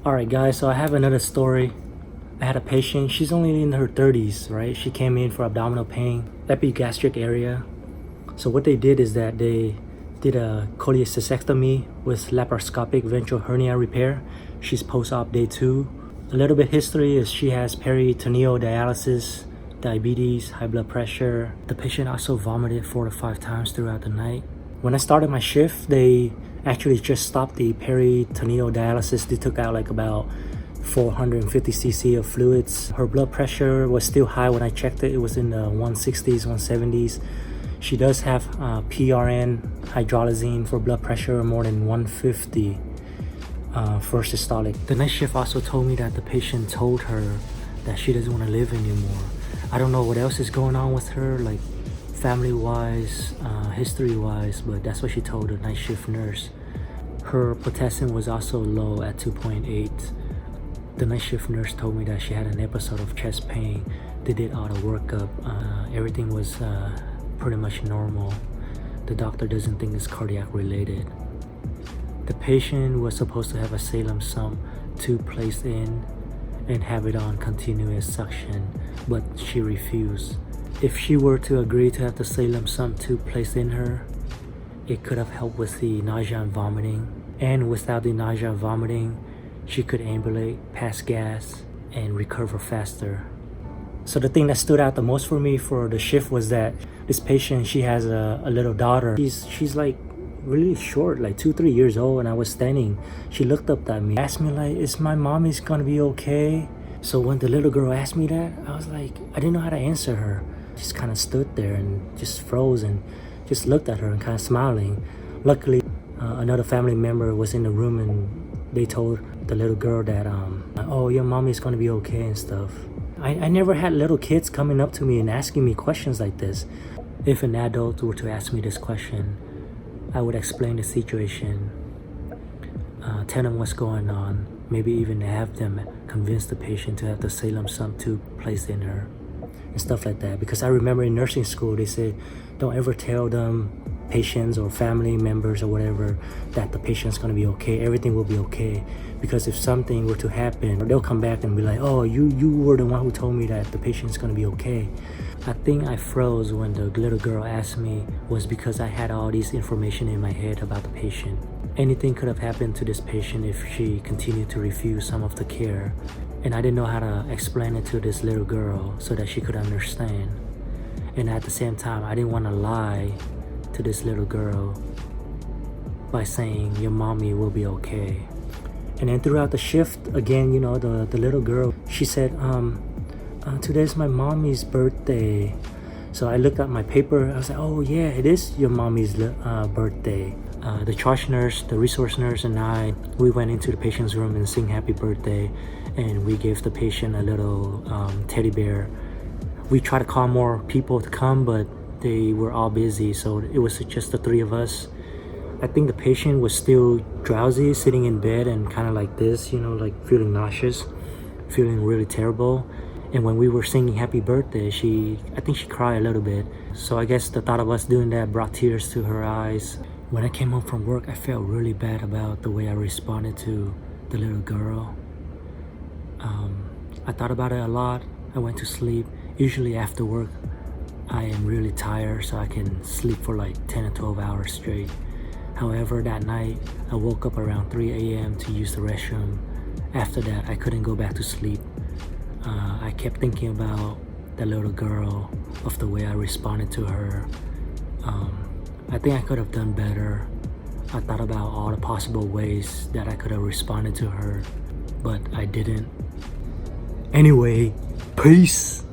Alright guys, so I have another story. I had a patient, she's only in her 30s, right? She came in for abdominal pain, epigastric area. So what they did is that they did a cholecystectomy with laparoscopic ventral hernia repair. She's post-op day 2. A little bit history is she has peritoneal dialysis, diabetes, high blood pressure. The patient also vomited 4 to 5 times throughout the night. When I started my shift, they actually just stopped the peritoneal dialysis. They took out like about 450 cc of fluids. Her blood pressure was still high when I checked it. It was in the 160s, 170s. She does have PRN, hydralazine for blood pressure more than 150 for systolic. The night shift also told me that the patient told her that she doesn't want to live anymore. I don't know what else is going on with her, like family-wise, history-wise, but that's what she told the night shift nurse. Her potassium was also low at 2.8. The night shift nurse told me that she had an episode of chest pain. They did all the workup. Everything was pretty much normal. The doctor doesn't think it's cardiac related. The patient was supposed to have a Salem sump tube placed in and have it on continuous suction, but she refused. If she were to agree to have the Salem sump tube placed in her, it could have helped with the nausea and vomiting. And without the nausea and vomiting, she could ambulate, pass gas, and recover faster. So the thing that stood out the most for me for the shift was that this patient, she has a little daughter. She's like really short, like 2-3 years old, and I was standing. She looked up at me, asked me like, is my mommy's gonna be okay? So when the little girl asked me that, I was like, I didn't know how to answer her. Just kind of stood there and just froze and just looked at her and kind of smiling. Luckily, another family member was in the room and they told the little girl that, oh, your mommy's gonna be okay and stuff. I never had little kids coming up to me and asking me questions like this. If an adult were to ask me this question, I would explain the situation, tell them what's going on, maybe even have them convince the patient to have the Salem sump tube placed in her and stuff like that. Because I remember in nursing school, they said, don't ever tell them, patients or family members or whatever, that the patient's gonna be okay, everything will be okay. Because if something were to happen, they'll come back and be like, oh, you were the one who told me that the patient's gonna be okay. I think I froze when the little girl asked me was because I had all this information in my head about the patient. Anything could have happened to this patient if she continued to refuse some of the care. And I didn't know how to explain it to this little girl so that she could understand. And at the same time, I didn't want to lie to this little girl by saying your mommy will be okay. And then throughout the shift, again, you know, the little girl, she said, today's my mommy's birthday. So I looked at my paper. I was like, oh yeah, it is your mommy's birthday. The charge nurse, the resource nurse, and I, we went into the patient's room and sang happy birthday, and we gave the patient a little teddy bear. We tried to call more people to come, but they were all busy, so it was just the 3 of us. I think the patient was still drowsy, sitting in bed and kind of like this, you know, like feeling nauseous, feeling really terrible. And when we were singing happy birthday, I think she cried a little bit. So I guess the thought of us doing that brought tears to her eyes. When I came home from work, I felt really bad about the way I responded to the little girl. I thought about it a lot. I went to sleep. Usually after work, I am really tired, so I can sleep for like 10 or 12 hours straight. However, that night, I woke up around 3 a.m. to use the restroom. After that, I couldn't go back to sleep. I kept thinking about the little girl, of the way I responded to her. I think I could have done better. I thought about all the possible ways that I could have responded to her, but I didn't. Anyway, peace!